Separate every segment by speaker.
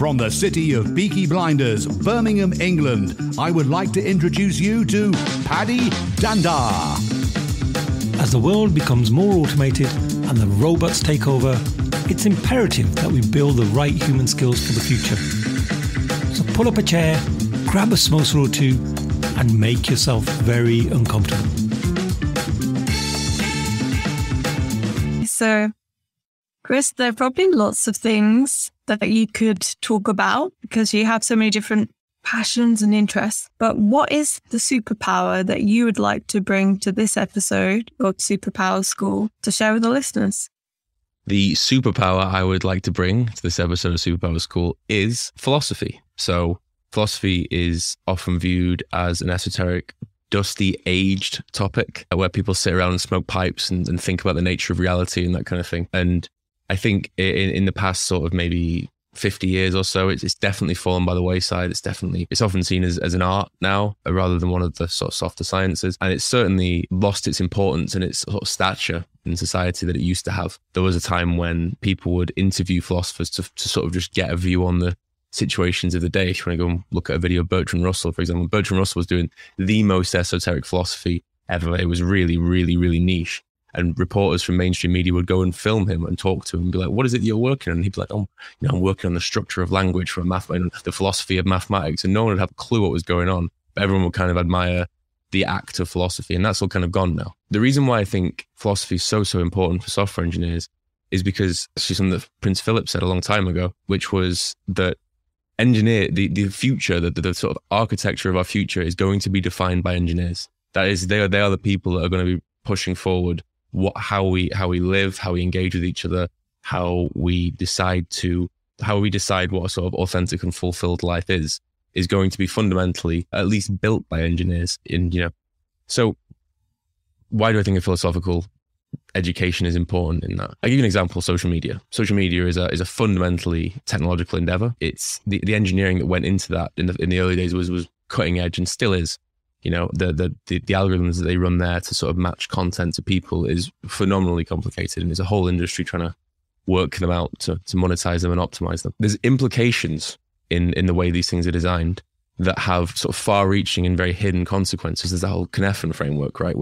Speaker 1: From the city of Peaky Blinders, Birmingham, England, I would like to introduce you to Paddy Dandar.
Speaker 2: As the world becomes more automated and the robots take over, it's imperative that we build the right human skills for the future. So pull up a chair, grab a samosa or two, and make yourself very uncomfortable.
Speaker 3: So, Chris, there are probably lots of things that you could talk about because you have so many different passions and interests. But what is the superpower that you would like to bring to this episode of Superpower School to share with the listeners?
Speaker 4: The superpower I would like to bring to this episode of Superpower School is philosophy. So philosophy is often viewed as an esoteric, dusty, aged topic where people sit around and smoke pipes and think about the nature of reality and that kind of thing. And I think in the past sort of maybe 50 years or so, it's definitely fallen by the wayside. It's often seen as an art now rather than one of the sort of softer sciences. And it's certainly lost its importance and its sort of stature in society that it used to have. There was a time when people would interview philosophers to sort of just get a view on the situations of the day. If you want to go and look at a video of Bertrand Russell, for example, Bertrand Russell was doing the most esoteric philosophy ever. It was really, really, really niche. And reporters from mainstream media would go and film him and talk to him and be like, what is it you're working on? And he'd be like, I'm working on the structure of language for the philosophy of mathematics. And no one would have a clue what was going on. But everyone would kind of admire the act of philosophy. And that's all kind of gone now. The reason why I think philosophy is so important for software engineers is because actually something that Prince Philip said a long time ago, which was that the future, the sort of architecture of our future is going to be defined by engineers. That is, they are the people that are going to be pushing forward how we live, how we engage with each other, how we decide what a sort of authentic and fulfilled life is going to be fundamentally at least built by engineers. So why do I think a philosophical education is important in that? I'll give you an example. Social media. Social media is a fundamentally technological endeavor. It's the engineering that went into that in the early days was cutting edge and still is. The algorithms that they run there to sort of match content to people is phenomenally complicated, and there's a whole industry trying to work them out to monetize them and optimize them. There's implications in the way these things are designed that have sort of far-reaching and very hidden consequences. There's that whole Cynefin framework, right?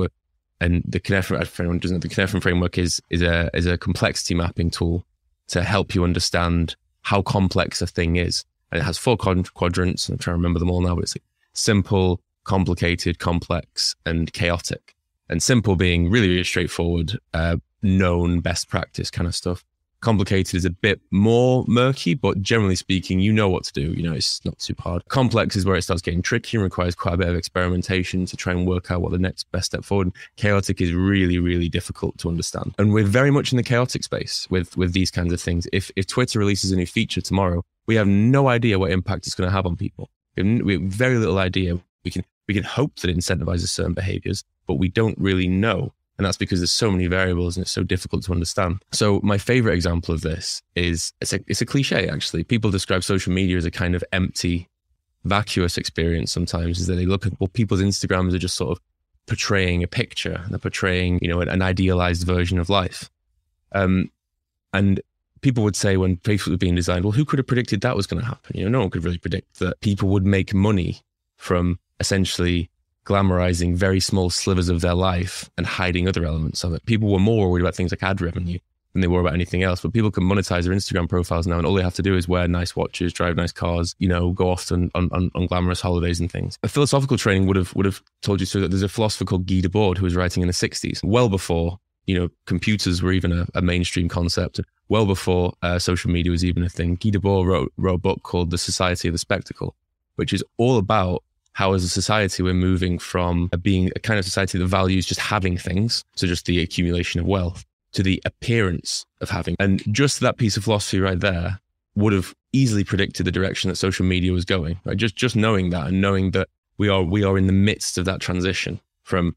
Speaker 4: And the Cynefin, if anyone doesn't know, the Cynefin framework is a complexity mapping tool to help you understand how complex a thing is. And it has 4 quadrants. I'm trying to remember them all now, but it's like simple, complicated, complex, and chaotic. And simple being really, really straightforward, known best practice kind of stuff. Complicated is a bit more murky, but generally speaking, you know what to do. It's not too hard. Complex is where it starts getting tricky and requires quite a bit of experimentation to try and work out what the next best step forward. And chaotic is really, really difficult to understand. And we're very much in the chaotic space with these kinds of things. If Twitter releases a new feature tomorrow, we have no idea what impact it's going to have on people. We have very little idea. We can hope that it incentivizes certain behaviors, but we don't really know. And that's because there's so many variables and it's so difficult to understand. So my favorite example of this is, it's a cliche actually. People describe social media as a kind of empty, vacuous experience sometimes, is that they look at, people's Instagrams are just sort of portraying a picture. They're portraying, an idealized version of life. And people would say when Facebook was being designed, well, who could have predicted that was going to happen? No one could really predict that people would make money from essentially glamorizing very small slivers of their life and hiding other elements of it. People were more worried about things like ad revenue than they were about anything else. But people can monetize their Instagram profiles now, and all they have to do is wear nice watches, drive nice cars, go off on glamorous holidays and things. A philosophical training would have told you so that there's a philosopher called Guy Debord who was writing in the 60s, well before computers were even a mainstream concept, well before social media was even a thing. Guy Debord wrote a book called The Society of the Spectacle, which is all about how as a society we're moving from being a kind of society that values just having things, so just the accumulation of wealth, to the appearance of having. And just that piece of philosophy right there would have easily predicted the direction that social media was going. Right? Just knowing that and knowing that we are in the midst of that transition from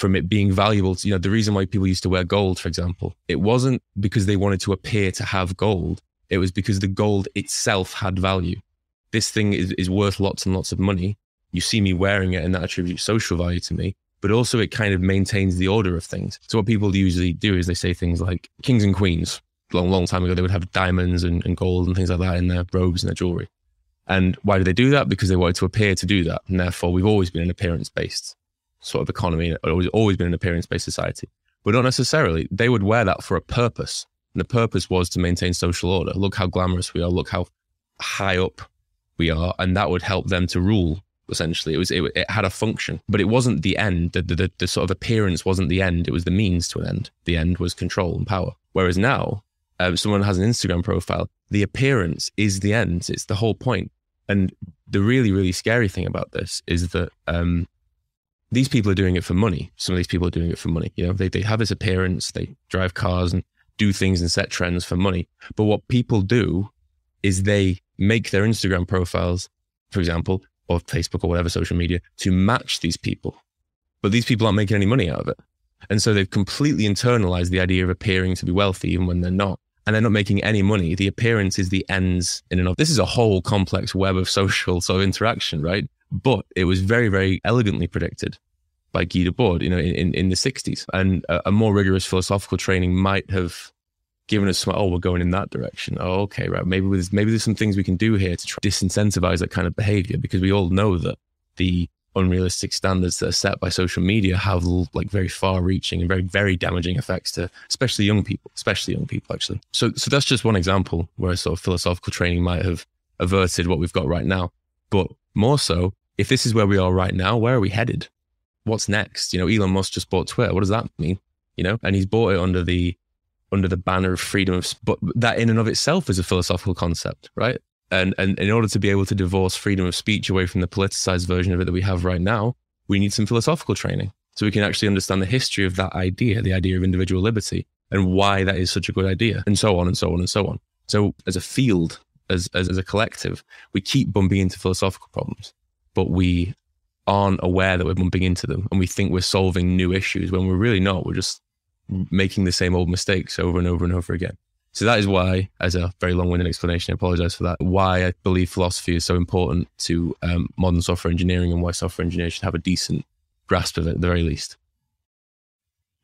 Speaker 4: it being valuable to, the reason why people used to wear gold, for example, it wasn't because they wanted to appear to have gold. It was because the gold itself had value. This thing is worth lots and lots of money. You see me wearing it and that attributes social value to me, but also it kind of maintains the order of things. So what people usually do is they say things like kings and queens, long time ago, they would have diamonds and gold and things like that in their robes and their jewelry. And why did they do that? Because they wanted to appear to do that. And therefore, we've always been an appearance-based sort of economy. It's always been an appearance-based society. But not necessarily. They would wear that for a purpose. And the purpose was to maintain social order. Look how glamorous we are. Look how high up we are. And that would help them to rule, essentially. It had a function. But it wasn't the end. The sort of appearance wasn't the end. It was the means to an end. The end was control and power. Whereas now, someone has an Instagram profile, the appearance is the end. It's the whole point. And the really, really scary thing about this is that these people are doing it for money. Some of these people are doing it for money. You know, they have this appearance, they drive cars and do things and set trends for money. But what people do is they make their Instagram profiles, for example, or Facebook or whatever social media, to match these people. But these people aren't making any money out of it. And so they've completely internalized the idea of appearing to be wealthy even when they're not. And they're not making any money. The appearance is the ends in and of. This is a whole complex web of social sort of interaction, right? But it was very, very elegantly predicted by Guy Debord, you know, in the 60s. And a more rigorous philosophical training might have given us some, oh, we're going in that direction. Oh, okay, right. Maybe there's some things we can do here to try to disincentivize that kind of behavior, because we all know that the unrealistic standards that are set by social media have like very far reaching and very, very damaging effects to especially young people actually. So that's just one example where a sort of philosophical training might have averted what we've got right now. But more so, if this is where we are right now, where are we headed? What's next? You know, Elon Musk just bought Twitter. What does that mean? You know, and he's bought it under the banner of freedom of, but that in and of itself is a philosophical concept, right? And in order to be able to divorce freedom of speech away from the politicized version of it that we have right now, we need some philosophical training so we can actually understand the history of that idea, the idea of individual liberty, and why that is such a good idea, and so on and so on and so on. So as a field, as a collective, we keep bumping into philosophical problems, but we aren't aware that we're bumping into them, and we think we're solving new issues when we're really not. We're just making the same old mistakes over and over and over again. So that is why, as a very long-winded explanation, I apologize for that, why I believe philosophy is so important to modern software engineering, and why software engineers should have a decent grasp of it at the very least.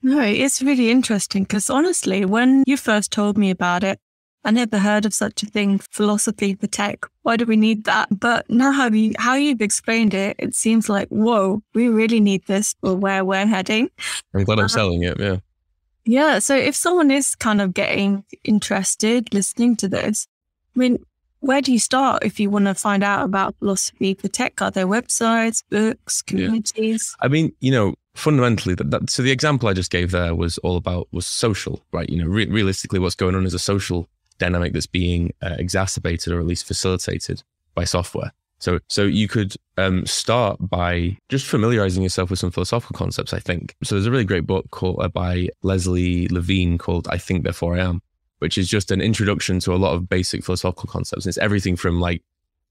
Speaker 3: No, it's really interesting because honestly, when you first told me about it, I never heard of such a thing, philosophy for tech. Why do we need that? But now how you've explained it, it seems like, whoa, we really need this for where we're heading.
Speaker 4: I'm glad I'm selling it, yeah.
Speaker 3: Yeah, so if someone is kind of getting interested, listening to this, I mean, where do you start if you want to find out about philosophy for tech? Are there websites, books, communities?
Speaker 4: Yeah. I mean, you know, fundamentally, so the example I just gave there was social, right? You know, realistically, what's going on is a social dynamic that's being exacerbated or at least facilitated by software. So you could start by just familiarizing yourself with some philosophical concepts, I think. So there's a really great book by Leslie Levine called I Think, Therefore I Am, which is just an introduction to a lot of basic philosophical concepts. And it's everything from like,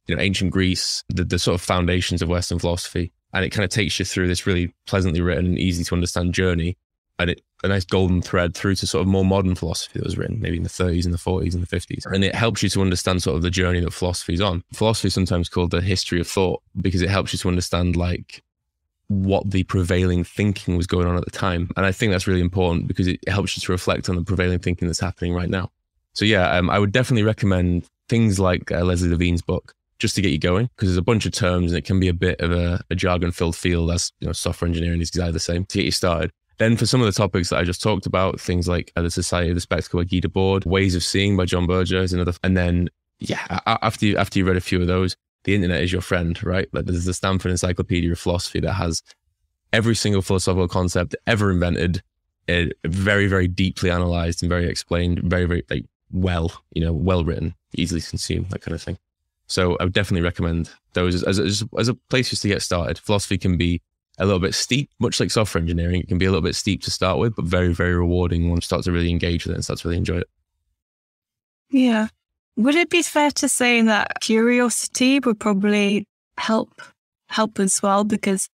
Speaker 4: you know, ancient Greece, the sort of foundations of Western philosophy. And it kind of takes you through this really pleasantly written and easy to understand journey. And a nice golden thread through to sort of more modern philosophy that was written maybe in the 30s and the 40s and the 50s. And it helps you to understand sort of the journey that philosophy is on. Philosophy is sometimes called the history of thought because it helps you to understand like what the prevailing thinking was going on at the time. And I think that's really important because it helps you to reflect on the prevailing thinking that's happening right now. So yeah, I would definitely recommend things like Leslie Levine's book just to get you going, because there's a bunch of terms and it can be a bit of a jargon-filled field, as you know, software engineering is exactly the same, to get you started. Then for some of the topics that I just talked about, things like The Society of the Spectacle by Guy Debord, Ways of Seeing by John Berger is another. And then, yeah, after you read a few of those, the internet is your friend, right? Like there's the Stanford Encyclopedia of Philosophy that has every single philosophical concept ever invented, very, very deeply analyzed and very explained, very, very like well written, easily consumed, that kind of thing. So I would definitely recommend those as a place just to get started. Philosophy can be a little bit steep, much like software engineering. It can be a little bit steep to start with, but very, very rewarding when you start to really engage with it and start to really enjoy it.
Speaker 3: Yeah. Would it be fair to say that curiosity would probably help as well? Because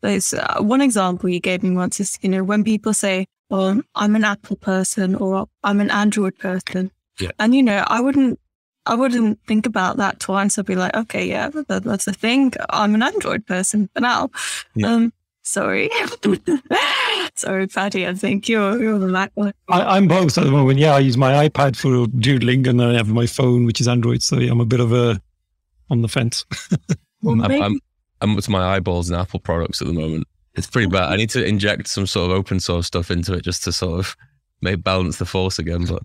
Speaker 3: there's one example you gave me once is, you know, when people say, oh, I'm an Apple person or I'm an Android person. Yeah. And, you know, I wouldn't think about that twice. I'd be like, okay, yeah, that's a thing. I'm an Android person for now. Yeah. Sorry. Sorry, Paddy, I think you're the Mac one.
Speaker 2: I'm both at the moment. Yeah, I use my iPad for doodling and then I have my phone, which is Android. So yeah, I'm a bit of on the fence.
Speaker 4: I'm up to my eyeballs in Apple products at the moment. It's pretty bad. I need to inject some sort of open source stuff into it just to sort of maybe balance the force again. But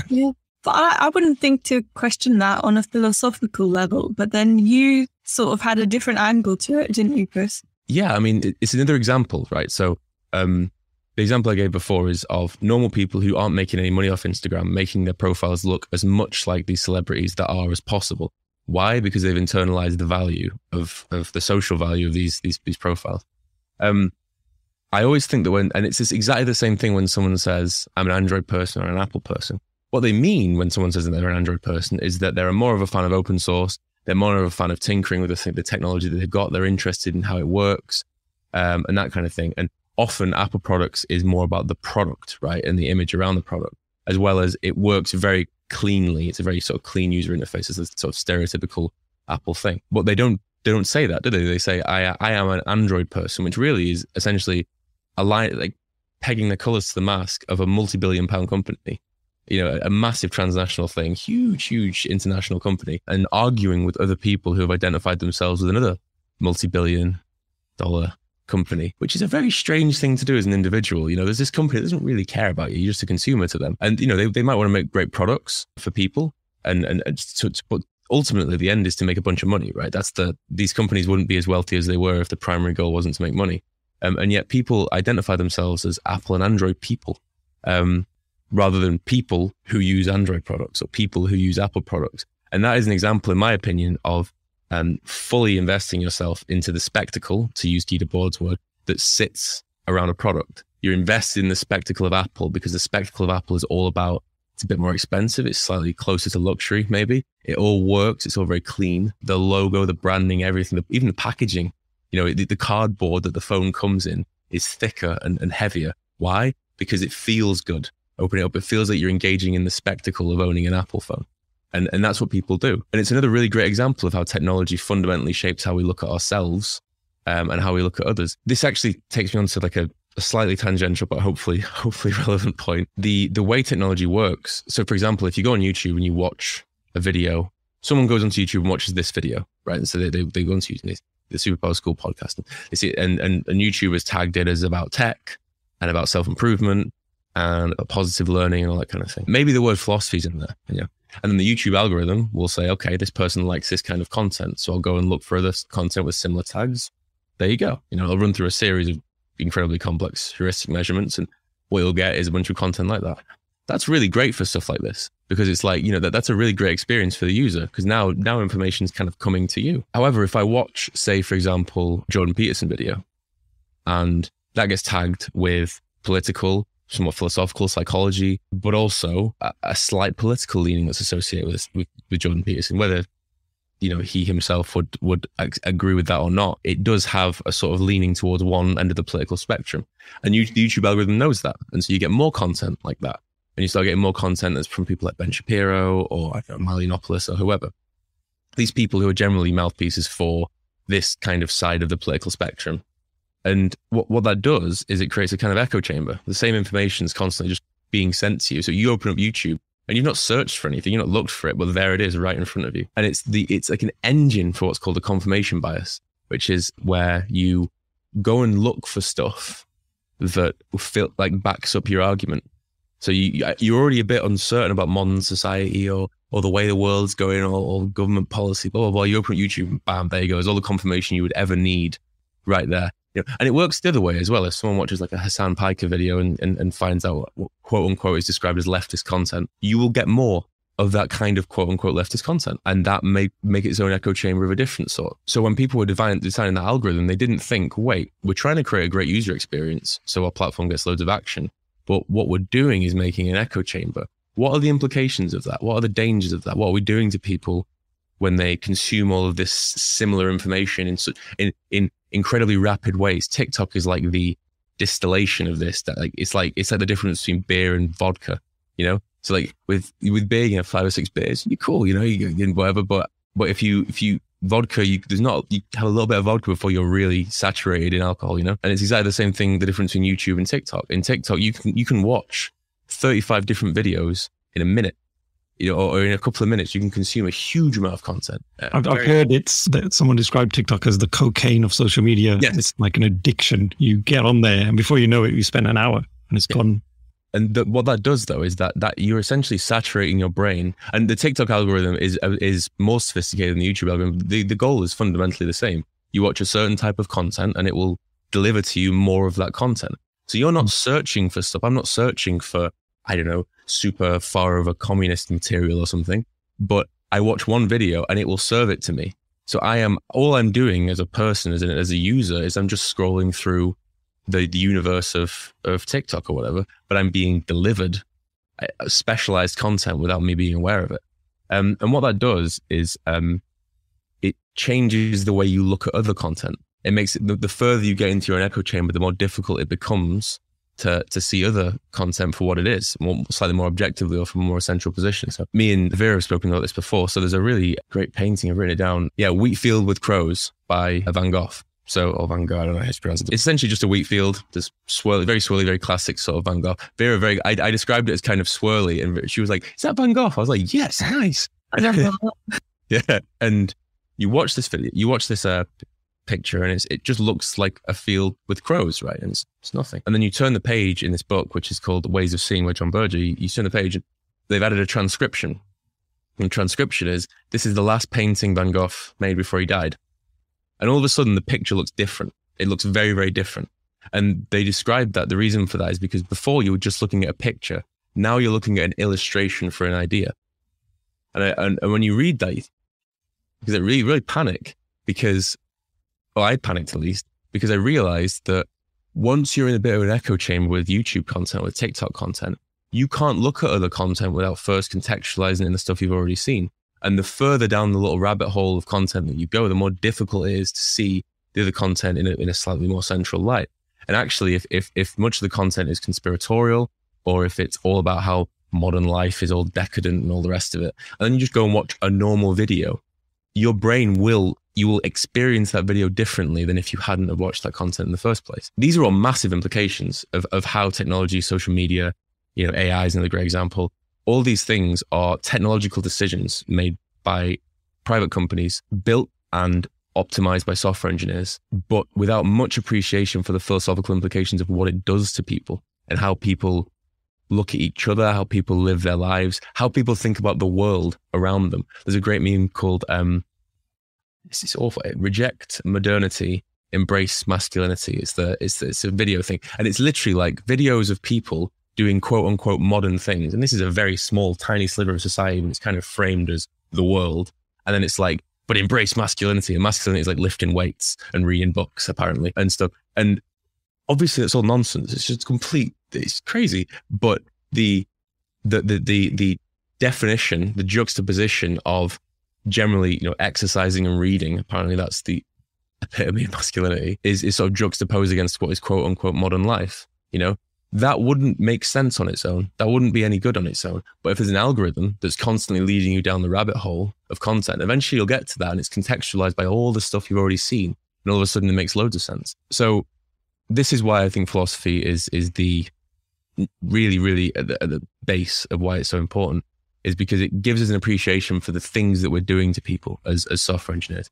Speaker 3: yeah. But I wouldn't think to question that on a philosophical level. But then you sort of had a different angle to it, didn't you, Chris?
Speaker 4: Yeah, I mean, it's another example, right? So the example I gave before is of normal people who aren't making any money off Instagram, making their profiles look as much like these celebrities that are as possible. Why? Because they've internalized the value of the social value of these profiles. I always think that and it's exactly the same thing when someone says, I'm an Android person or an Apple person. What they mean when someone says that they're an Android person is that they're more of a fan of open source. They're more of a fan of tinkering with the technology that they've got. They're interested in how it works, and that kind of thing. And often Apple products is more about the product, right? And the image around the product, as well as it works very cleanly. It's a very sort of clean user interface. It's a sort of stereotypical Apple thing. But they don't say that, do they? They say, I am an Android person, which really is essentially like pegging the colors to the mask of a multi-billion-pound company. You know, a massive transnational thing, huge international company, and arguing with other people who have identified themselves with another multi-billion-dollar company, which is a very strange thing to do as an individual. You know, there's this company that doesn't really care about you. You're just a consumer to them. And, you know, they might want to make great products for people. But ultimately the end is to make a bunch of money, right? These companies wouldn't be as wealthy as they were if the primary goal wasn't to make money. And yet people identify themselves as Apple and Android people. Rather than people who use Android products or people who use Apple products. And that is an example, in my opinion, of fully investing yourself into the spectacle, to use Guy Debord's word, that sits around a product. You're invested in the spectacle of Apple because the spectacle of Apple is all about, it's a bit more expensive. It's slightly closer to luxury, maybe. It all works. It's all very clean. The logo, the branding, everything, even the packaging, you know, the cardboard that the phone comes in is thicker and heavier. Why? Because it feels good. Open it up. It feels like you're engaging in the spectacle of owning an Apple phone. And that's what people do. And it's another really great example of how technology fundamentally shapes how we look at ourselves and how we look at others. This actually takes me on to like a slightly tangential, but hopefully relevant point. The way technology works. So for example, if you go on YouTube and you watch a video, someone goes onto YouTube and watches this video, right? And so they go onto YouTube, the Superpower School podcast. They see it, and YouTube has tagged it as about tech and about self-improvement and positive learning and all that kind of thing. Maybe the word philosophy is in there, yeah. And then the YouTube algorithm will say, okay, this person likes this kind of content, so I'll go and look for other content with similar tags. There you go. You know, I'll run through a series of incredibly complex heuristic measurements, and what you'll get is a bunch of content like that. That's really great for stuff like this, because it's like, you know, that's a really great experience for the user, because now information's kind of coming to you. However, if I watch, say, for example, Jordan Peterson video, and that gets tagged with political, somewhat philosophical psychology, but also a slight political leaning that's associated with Jordan Peterson, whether, you know, he himself would agree with that or not, it does have a sort of leaning towards one end of the political spectrum. And the YouTube algorithm knows that. And so you get more content like that. And you start getting more content that's from people like Ben Shapiro or, I don't know, Milo Yiannopoulos or whoever. These people who are generally mouthpieces for this kind of side of the political spectrum. And what that does is it creates a kind of echo chamber. The same information is constantly just being sent to you. So you open up YouTube and you've not searched for anything, you've not looked for it, but there it is right in front of you. And it's like an engine for what's called a confirmation bias, which is where you go and look for stuff that feel like backs up your argument. So you're already a bit uncertain about modern society or the way the world's going or government policy, blah, blah, blah. You open up YouTube and bam, there you go. There's all the confirmation you would ever need right there. You know, and it works the other way as well. If someone watches like a Hassan Piker video and finds out what quote unquote is described as leftist content, you will get more of that kind of quote unquote leftist content. And that may make its own echo chamber of a different sort. So when people were designing that algorithm, they didn't think, wait, we're trying to create a great user experience so our platform gets loads of action. But what we're doing is making an echo chamber. What are the implications of that? What are the dangers of that? What are we doing to people when they consume all of this similar information in incredibly rapid ways? TikTok is like the distillation of this. That it's like the difference between beer and vodka, you know? So like with beer, you have 5 or 6 beers, you're cool, you know, you get whatever. But if you vodka, you have a little bit of vodka before you're really saturated in alcohol, you know? And it's exactly the same thing, the difference between YouTube and TikTok. In TikTok, you can watch 35 different videos in a minute, you know, or in a couple of minutes. You can consume a huge amount of content.
Speaker 2: I've heard that someone described TikTok as the cocaine of social media.
Speaker 4: Yes.
Speaker 2: It's like an addiction. You get on there and before you know it, you spend an hour and it's gone.
Speaker 4: And what that does, though, is that you're essentially saturating your brain. And the TikTok algorithm is more sophisticated than the YouTube algorithm. The goal is fundamentally the same. You watch a certain type of content and it will deliver to you more of that content. So you're not searching for stuff. I'm not searching for, I don't know, super far over communist material or something. But I watch one video and it will serve it to me. So all I'm doing as a person, as a user, is I'm just scrolling through the universe of TikTok or whatever, but I'm being delivered specialized content without me being aware of it. And what that does is it changes the way you look at other content. It makes it, the further you get into your own echo chamber, the more difficult it becomes to see other content for what it is, slightly more objectively or from a more essential position. So me and Vera have spoken about this before. So there's a really great painting, I've written it down. Yeah, Wheat Field with Crows by Van Gogh. Or Van Gogh, I don't know how to pronounce it. It's essentially just a wheat field, this very swirly, very classic sort of Van Gogh. Vera, I described it as kind of swirly, and she was like, "Is that Van Gogh?" I was like, "Yes, nice."
Speaker 3: I don't know.
Speaker 4: Yeah, and you watch this video, you watch this picture, and it just looks like a field with crows, right? And it's nothing. And then you turn the page in this book, which is called Ways of Seeing by John Berger. You turn the page, and they've added a transcription. And the transcription is, this is the last painting Van Gogh made before he died. And all of a sudden, the picture looks different. It looks very, very different. And they described that the reason for that is because before you were just looking at a picture. Now you're looking at an illustration for an idea. And when you read that, because I really panic because, well, I panicked at least, because I realized that once you're in a bit of an echo chamber with YouTube content, with TikTok content, you can't look at other content without first contextualizing it in the stuff you've already seen. And the further down the little rabbit hole of content that you go, the more difficult it is to see the other content in a slightly more central light. And actually, if much of the content is conspiratorial, or if it's all about how modern life is all decadent and all the rest of it, and then you just go and watch a normal video, your brain will experience that video differently than if you hadn't have watched that content in the first place. These are all massive implications of how technology, social media, you know, AI is another great example. All these things are technological decisions made by private companies, built and optimized by software engineers, but without much appreciation for the philosophical implications of what it does to people and how people look at each other, how people live their lives, how people think about the world around them. There's a great meme called, it's awful, Reject Modernity, Embrace Masculinity. It's a video thing. And it's literally like videos of people doing quote unquote modern things. And this is a very small, tiny sliver of society, and it's kind of framed as the world. And then it's like, but embrace masculinity. And masculinity is like lifting weights and reading books, apparently, and stuff. And obviously that's all nonsense. It's just it's crazy. But the definition, the juxtaposition of generally, you know, exercising and reading, apparently that's the epitome of masculinity, is sort of juxtaposed against what is quote unquote modern life, you know? That wouldn't make sense on its own. That wouldn't be any good on its own. But if there's an algorithm that's constantly leading you down the rabbit hole of content, eventually you'll get to that, and it's contextualized by all the stuff you've already seen. And all of a sudden it makes loads of sense. So this is why I think philosophy is the really at the base of why it's so important, is because it gives us an appreciation for the things that we're doing to people as software engineers.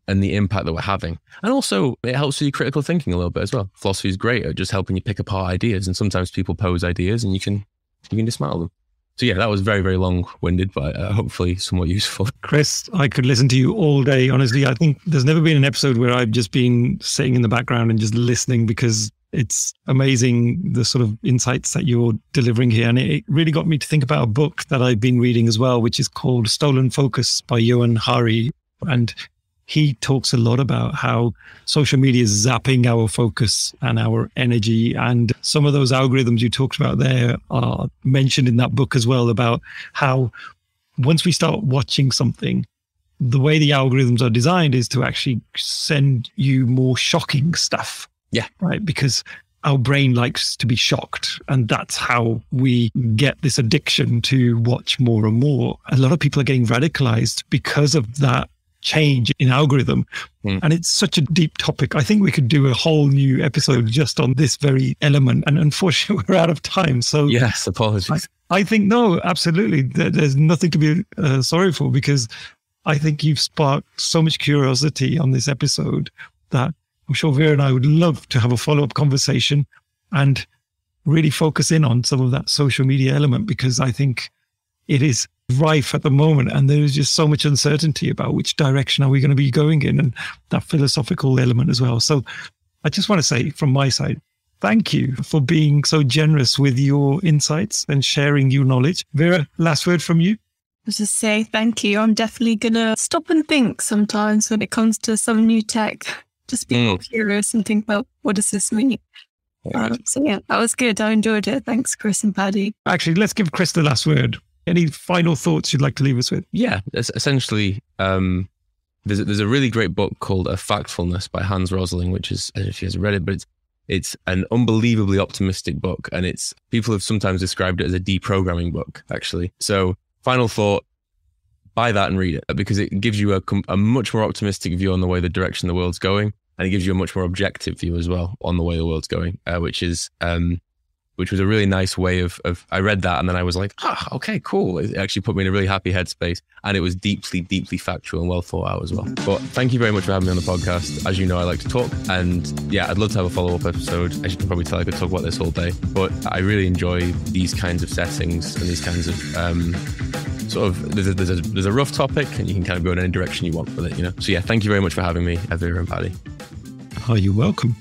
Speaker 4: And the impact that we're having. And also it helps with your critical thinking a little bit as well. Philosophy is great at just helping you pick apart ideas. And sometimes people pose ideas and you can dismantle them. So yeah, that was very, very long-winded, but hopefully somewhat useful.
Speaker 2: Chris, I could listen to you all day. Honestly, I think there's never been an episode where I've just been sitting in the background and just listening, because it's amazing the sort of insights that you're delivering here. And it really got me to think about a book that I've been reading as well, which is called Stolen Focus by Johan Hari. And he talks a lot about how social media is zapping our focus and our energy. And some of those algorithms you talked about there are mentioned in that book as well, about how once we start watching something, the way the algorithms are designed is to actually send you more shocking stuff.
Speaker 4: Yeah.
Speaker 2: Right. Because our brain likes to be shocked. And that's how we get this addiction to watch more and more. A lot of people are getting radicalized because of that change in algorithm. And it's such a deep topic. I think we could do a whole new episode just on this very element. And unfortunately, we're out of time. So
Speaker 4: yes, apologies.
Speaker 2: I think, no, absolutely. There's nothing to be sorry for, because I think you've sparked so much curiosity on this episode that I'm sure Vera and I would love to have a follow-up conversation and really focus in on some of that social media element, because I think it is rife at the moment and there is just so much uncertainty about which direction are we going to be going in, and that philosophical element as well. So I just want to say from my side, thank you for being so generous with your insights and sharing your knowledge. Vera, last word from you?
Speaker 3: I just say thank you. I'm definitely going to stop and think sometimes when it comes to some new tech. Just be more curious and think about, what does this mean? So yeah, that was good. I enjoyed it. Thanks, Chris and Paddy.
Speaker 2: Actually, let's give Chris the last word. Any final thoughts you'd like to leave us with?
Speaker 4: Yeah, essentially, there's a really great book called Factfulness by Hans Rosling, which is, I don't know if you guys have read it, but it's an unbelievably optimistic book. And people have sometimes described it as a deprogramming book, actually. So final thought, buy that and read it, because it gives you a much more optimistic view on the way the direction the world's going. And it gives you a much more objective view as well on the way the world's going, which was a really nice way of I read that and then I was like, okay, cool. It actually put me in a really happy headspace, and it was deeply, deeply factual and well thought out as well. But thank you very much for having me on the podcast. As you know, I like to talk, and yeah, I'd love to have a follow-up episode. As you can probably tell, I could talk about this all day, but I really enjoy these kinds of settings and these kinds of there's a rough topic and you can kind of go in any direction you want with it, you know? So yeah, thank you very much for having me, Vera and Paddy.
Speaker 2: Oh, you're welcome.